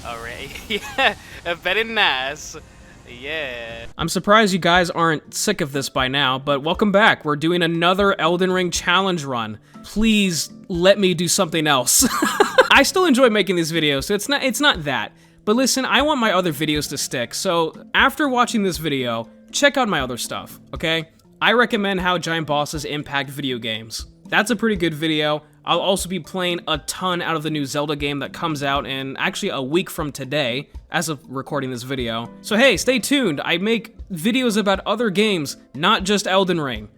Alright, yeah, very nice. Yeah. I'm surprised you guys aren't sick of this by now, but welcome back. We're doing another Elden Ring challenge run. Please let me do something else. I still enjoy making these videos, so it's not that. But listen, I want my other videos to stick, so after watching this video, check out my other stuff, okay? I recommend how giant bosses impact video games. That's a pretty good video. I'll also be playing a ton out of the new Zelda game that comes out in actually a week from today, as of recording this video. So hey, stay tuned. I make videos about other games, not just Elden Ring.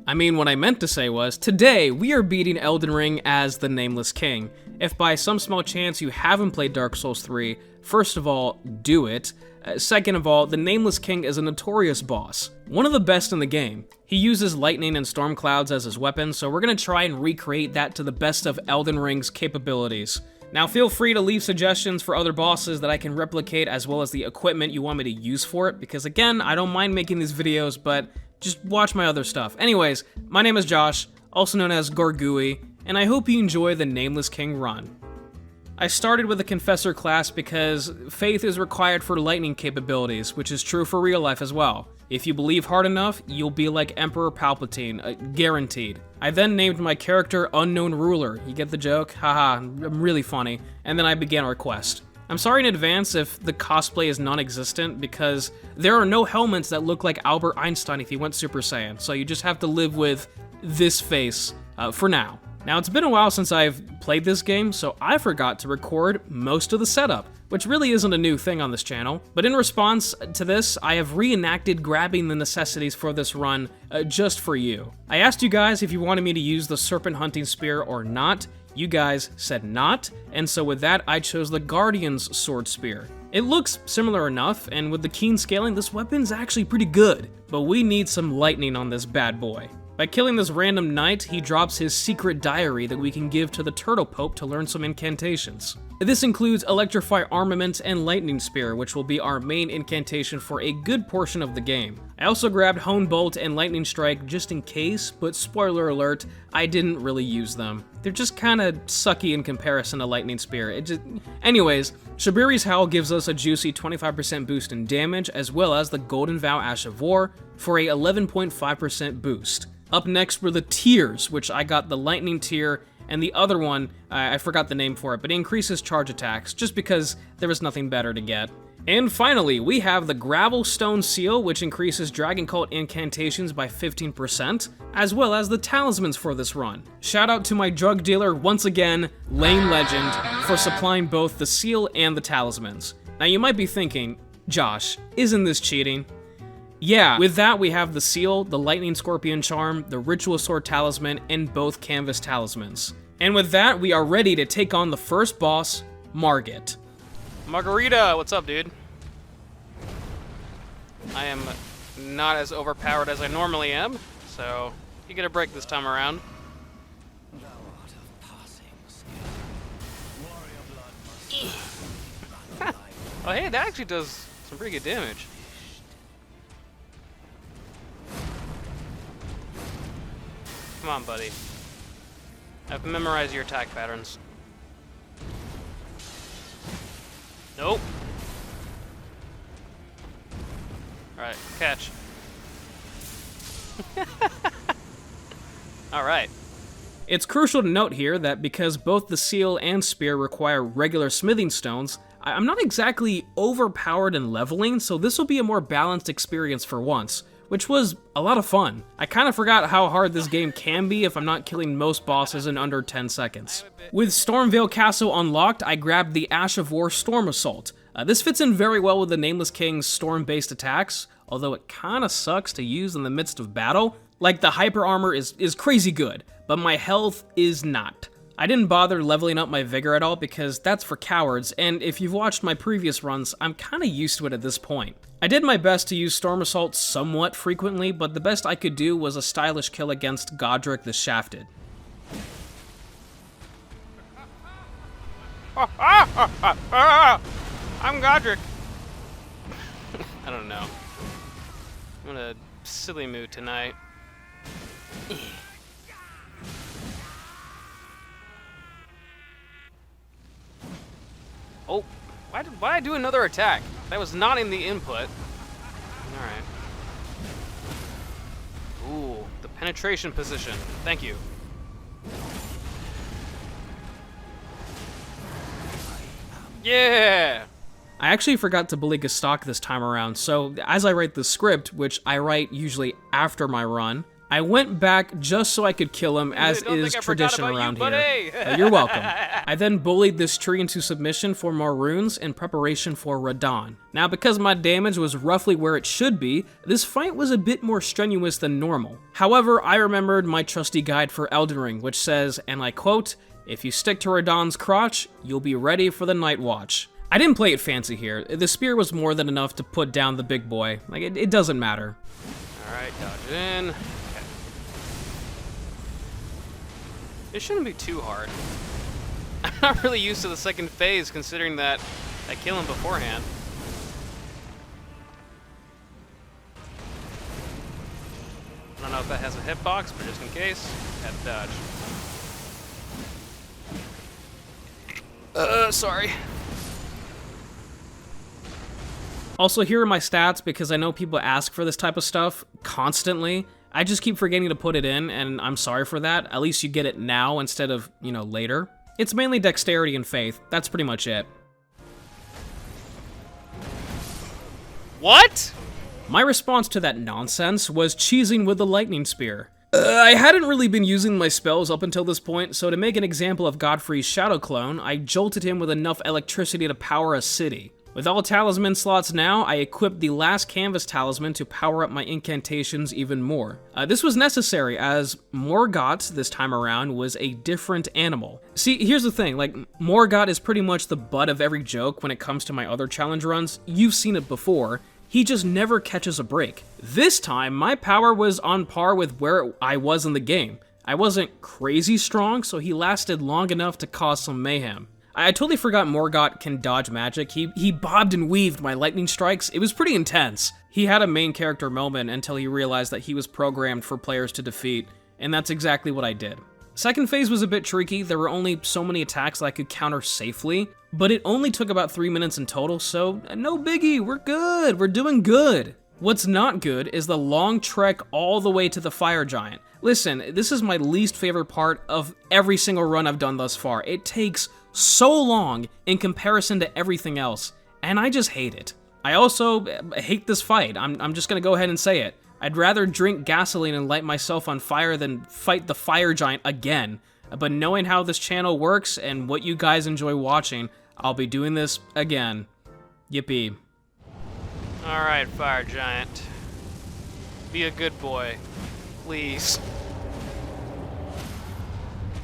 I mean, what I meant to say was, today we are beating Elden Ring as the Nameless King. If by some small chance you haven't played Dark Souls 3, first of all, do it. Second of all, the Nameless King is a notorious boss, one of the best in the game. He uses lightning and storm clouds as his weapons, so we're gonna try and recreate that to the best of Elden Ring's capabilities. Now feel free to leave suggestions for other bosses that I can replicate, as well as the equipment you want me to use for it, because again, I don't mind making these videos, but just watch my other stuff. Anyways, my name is Josh, also known as Gorgui, and I hope you enjoy the Nameless King run. I started with a Confessor class because faith is required for lightning capabilities, which is true for real life as well. If you believe hard enough, you'll be like Emperor Palpatine, guaranteed. I then named my character Unknown Ruler. You get the joke? Haha, I'm really funny. And then I began our quest. I'm sorry in advance if the cosplay is non-existent, because there are no helmets that look like Albert Einstein if he went Super Saiyan, so you just have to live with this face for now. Now, it's been a while since I've played this game, so I forgot to record most of the setup, which really isn't a new thing on this channel. But in response to this, I have reenacted grabbing the necessities for this run just for you. I asked you guys if you wanted me to use the Serpent Hunting Spear or not. You guys said not, and so with that, I chose the Guardian's Sword Spear. It looks similar enough, and with the keen scaling, this weapon's actually pretty good, but we need some lightning on this bad boy. By killing this random knight, he drops his secret diary that we can give to the Turtle Pope to learn some incantations. This includes Electrify Armament and Lightning Spear, which will be our main incantation for a good portion of the game. I also grabbed Hone Bolt and Lightning Strike just in case, but spoiler alert, I didn't really use them. They're just kinda sucky in comparison to Lightning Spear. Anyways, Shabiri's Howl gives us a juicy 25% boost in damage, as well as the Golden Vow Ash of War for a 11.5% boost. Up next were the tiers, which I got the Lightning tier, and the other one, I forgot the name for it, but it increases charge attacks, just because there was nothing better to get. And finally, we have the Gravelstone Seal, which increases Dragon Cult incantations by 15%, as well as the talismans for this run. Shout out to my drug dealer, once again, Lane Legend, for supplying both the seal and the talismans. Now you might be thinking, Josh, isn't this cheating? Yeah, with that we have the seal, the Lightning Scorpion Charm, the Ritual Sword Talisman, and both Canvas Talismans. And with that, we are ready to take on the first boss, Margit. Margarita, what's up, dude? I am not as overpowered as I normally am, so you get a break this time around. Oh hey, that actually does some pretty good damage. Come on, buddy. I've memorized your attack patterns. Nope. Alright, catch. Alright. It's crucial to note here that because both the seal and spear require regular smithing stones, I'm not exactly overpowered in leveling, so this will be a more balanced experience for once, which was a lot of fun. I kind of forgot how hard this game can be if I'm not killing most bosses in under 10 seconds. With Stormveil Castle unlocked, I grabbed the Ash of War Storm Assault. This fits in very well with the Nameless King's storm-based attacks, although it kinda sucks to use in the midst of battle. Like, the hyper armor is crazy good, but my health is not. I didn't bother leveling up my vigor at all because that's for cowards, and if you've watched my previous runs, I'm kinda used to it at this point. I did my best to use Storm Assault somewhat frequently, but the best I could do was a stylish kill against Godric the Shafted. I'm Godric. I don't know. I'm in a silly mood tonight. Why do another attack? That was not in the input. Alright. Ooh, the penetration position. Thank you. Yeah! I actually forgot to bully Gestalk this time around, so as I write the script, which I write usually after my run, I went back just so I could kill him, as is tradition around here. You're welcome. I then bullied this tree into submission for more runes in preparation for Radahn. Now, because my damage was roughly where it should be, this fight was a bit more strenuous than normal. However, I remembered my trusty guide for Elden Ring, which says, and I quote, "If you stick to Radahn's crotch, you'll be ready for the Night Watch." I didn't play it fancy here. The spear was more than enough to put down the big boy. Like, it doesn't matter. Alright, dodge in. Okay. It shouldn't be too hard. I'm not really used to the second phase, considering that I kill him beforehand. I don't know if that has a hitbox, but just in case, had to dodge. Sorry. Also, here are my stats, because I know people ask for this type of stuff constantly. I just keep forgetting to put it in, and I'm sorry for that. At least you get it now instead of, you know, later. It's mainly dexterity and faith. That's pretty much it. What? My response to that nonsense was cheesing with the lightning spear. I hadn't really been using my spells up until this point, so to make an example of Godfrey's shadow clone, I jolted him with enough electricity to power a city. With all talisman slots now, I equipped the last canvas talisman to power up my incantations even more. This was necessary, as Morgott, this time around, was a different animal. See, here's the thing, like, Morgott is pretty much the butt of every joke when it comes to my other challenge runs. You've seen it before. He just never catches a break. This time, my power was on par with where I was in the game. I wasn't crazy strong, so he lasted long enough to cause some mayhem. I totally forgot Morgott can dodge magic. He bobbed and weaved my lightning strikes. It was pretty intense. He had a main character moment until he realized that he was programmed for players to defeat, and that's exactly what I did. Second phase was a bit tricky. There were only so many attacks that I could counter safely, but it only took about 3 minutes in total, so no biggie, we're good, we're doing good. What's not good is the long trek all the way to the fire giant. Listen, this is my least favorite part of every single run I've done thus far. It takes so long in comparison to everything else, and I just hate it. I also hate this fight. I'm just gonna go ahead and say it. I'd rather drink gasoline and light myself on fire than fight the fire giant again. But knowing how this channel works and what you guys enjoy watching, I'll be doing this again. Yippee. Alright, fire giant. Be a good boy. Please.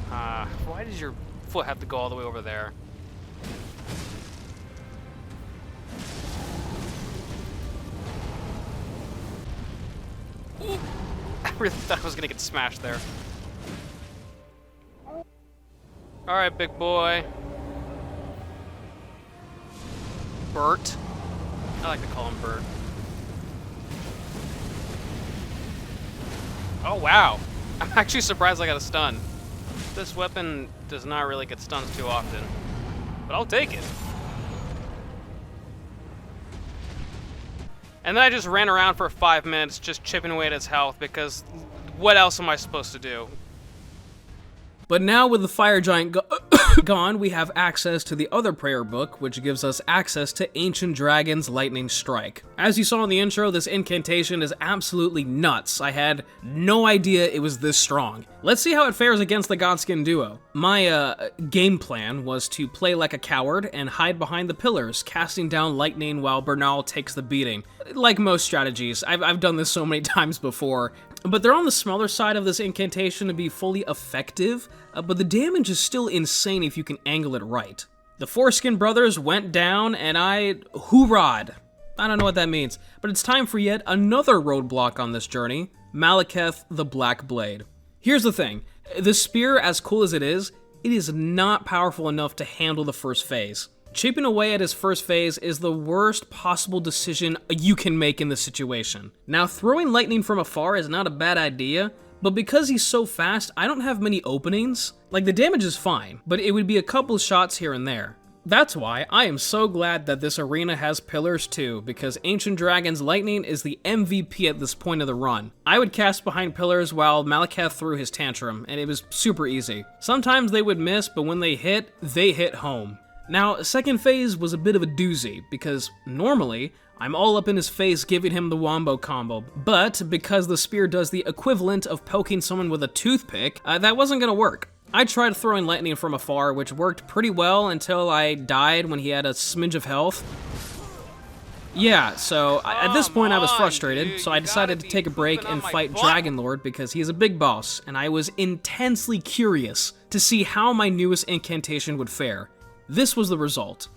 Why does your foot have to go all the way over there? Ooh. I really thought I was gonna get smashed there. Alright, big boy. Bert. I like to call him Bert. Oh, wow. I'm actually surprised I got a stun. This weapon does not really get stuns too often, but I'll take it. And then I just ran around for 5 minutes just chipping away at his health, because what else am I supposed to do? But now with the fire giant gone, we have access to the other prayer book, which gives us access to Ancient Dragon's Lightning Strike. As you saw in the intro, this incantation is absolutely nuts. I had no idea it was this strong. Let's see how it fares against the Godskin duo. My game plan was to play like a coward and hide behind the pillars, casting down lightning while Bernal takes the beating. Like most strategies, I've done this so many times before, but they're on the smaller side of this incantation to be fully effective, but the damage is still insane if you can angle it right. The Foreskin brothers went down, and I hoorah'd. I don't know what that means, but it's time for yet another roadblock on this journey, Malekith the Black Blade. Here's the thing, the spear, as cool as it is not powerful enough to handle the first phase. Chipping away at his first phase is the worst possible decision you can make in this situation. Now, throwing lightning from afar is not a bad idea, but because he's so fast, I don't have many openings. Like, the damage is fine, but it would be a couple shots here and there. That's why I am so glad that this arena has pillars too, because Ancient Dragon's lightning is the MVP at this point of the run. I would cast behind pillars while Malekith threw his tantrum, and it was super easy. Sometimes they would miss, but when they hit home. Now, second phase was a bit of a doozy, because normally, I'm all up in his face giving him the wombo combo, but because the spear does the equivalent of poking someone with a toothpick, that wasn't gonna work. I tried throwing lightning from afar, which worked pretty well until I died when he had a smidge of health. Yeah, so at this point I was frustrated, dude, so I decided to take a break and fight Dragonlord because he's a big boss, and I was intensely curious to see how my newest incantation would fare. This was the result.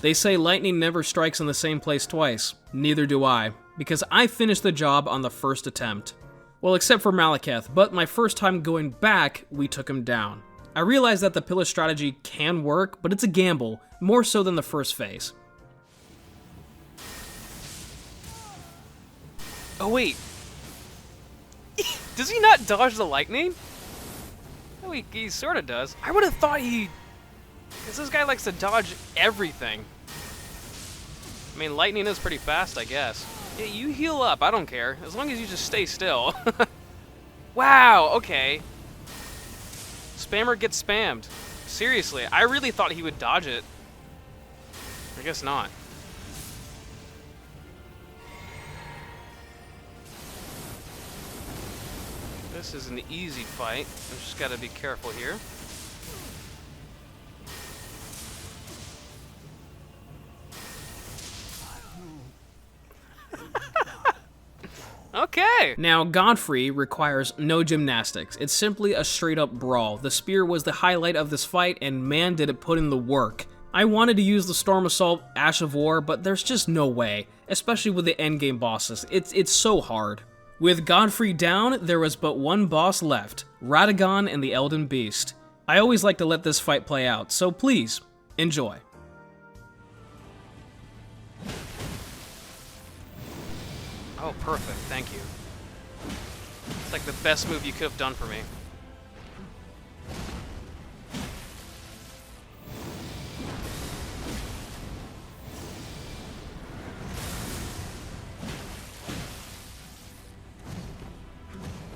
They say lightning never strikes in the same place twice. Neither do I, because I finished the job on the first attempt. Well, except for Malekith, but my first time going back, we took him down. I realized that the pillar strategy can work, but it's a gamble, more so than the first phase. Oh, wait. Does he not dodge the lightning? Oh, he sort of does. I would have thought he... Because this guy likes to dodge everything. I mean, lightning is pretty fast, I guess. Yeah, you heal up. I don't care. As long as you just stay still. Wow, okay. Spammer gets spammed. Seriously, I really thought he would dodge it. I guess not. This is an easy fight. I just gotta be careful here. Okay! Now, Godfrey requires no gymnastics. It's simply a straight-up brawl. The spear was the highlight of this fight, and man did it put in the work. I wanted to use the Storm Assault Ash of War, but there's just no way, especially with the endgame bosses. It's so hard. With Godfrey down, there was but one boss left, Radagon and the Elden Beast. I always like to let this fight play out, so please, enjoy. Oh, perfect. Thank you. It's like the best move you could have done for me.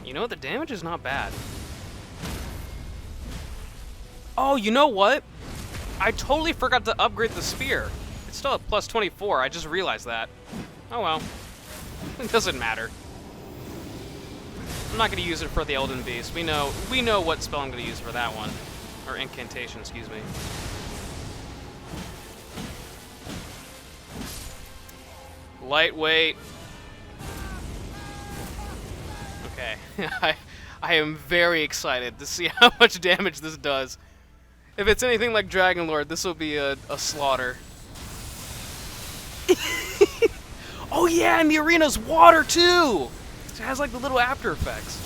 You know, the damage is not bad. Oh, you know what? I totally forgot to upgrade the spear. It's still at plus 24, I just realized that. Oh well. It doesn't matter. I'm not going to use it for the Elden Beast. We know what spell I'm going to use for that one. Or incantation, excuse me. Lightweight. Okay. I am very excited to see how much damage this does. If it's anything like Dragonlord, this will be a slaughter. Oh yeah, and the arena's water too! It has like the little after effects.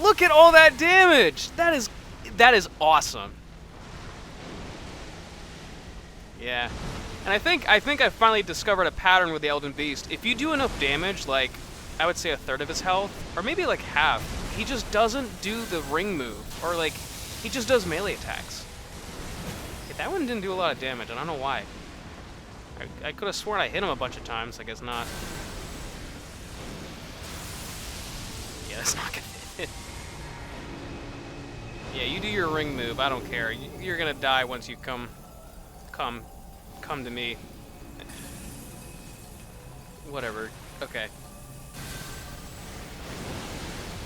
Look at all that damage! That is awesome. Yeah. And I think I finally discovered a pattern with the Elden Beast. If you do enough damage, like I would say a third of his health, or maybe like half, he just doesn't do the ring move, or like he just does melee attacks. That one didn't do a lot of damage, I don't know why. I could have sworn I hit him a bunch of times, I guess not. Yeah, that's not gonna hit. Yeah, you do your ring move, I don't care. You're gonna die once you come to me. Whatever, okay.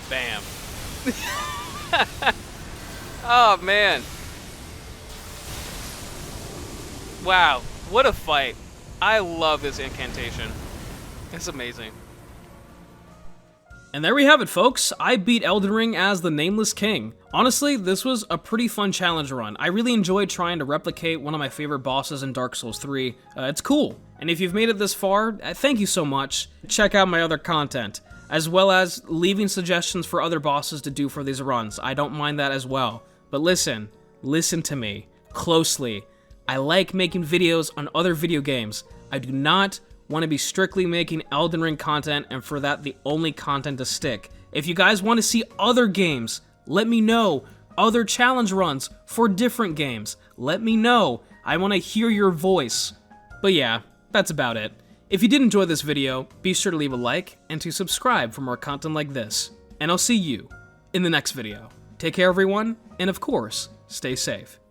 Bam. Oh, man. Wow, what a fight. I love this incantation. It's amazing. And there we have it, folks. I beat Elden Ring as the Nameless King. Honestly, this was a pretty fun challenge run. I really enjoyed trying to replicate one of my favorite bosses in Dark Souls 3. It's cool. And if you've made it this far, thank you so much. Check out my other content, as well as leaving suggestions for other bosses to do for these runs. I don't mind that as well. But listen to me closely. I like making videos on other video games. I do not want to be strictly making Elden Ring content and for that the only content to stick. If you guys want to see other games, let me know. Other challenge runs for different games. Let me know. I want to hear your voice. But yeah, that's about it. If you did enjoy this video, be sure to leave a like and to subscribe for more content like this. And I'll see you in the next video. Take care everyone, and of course, stay safe.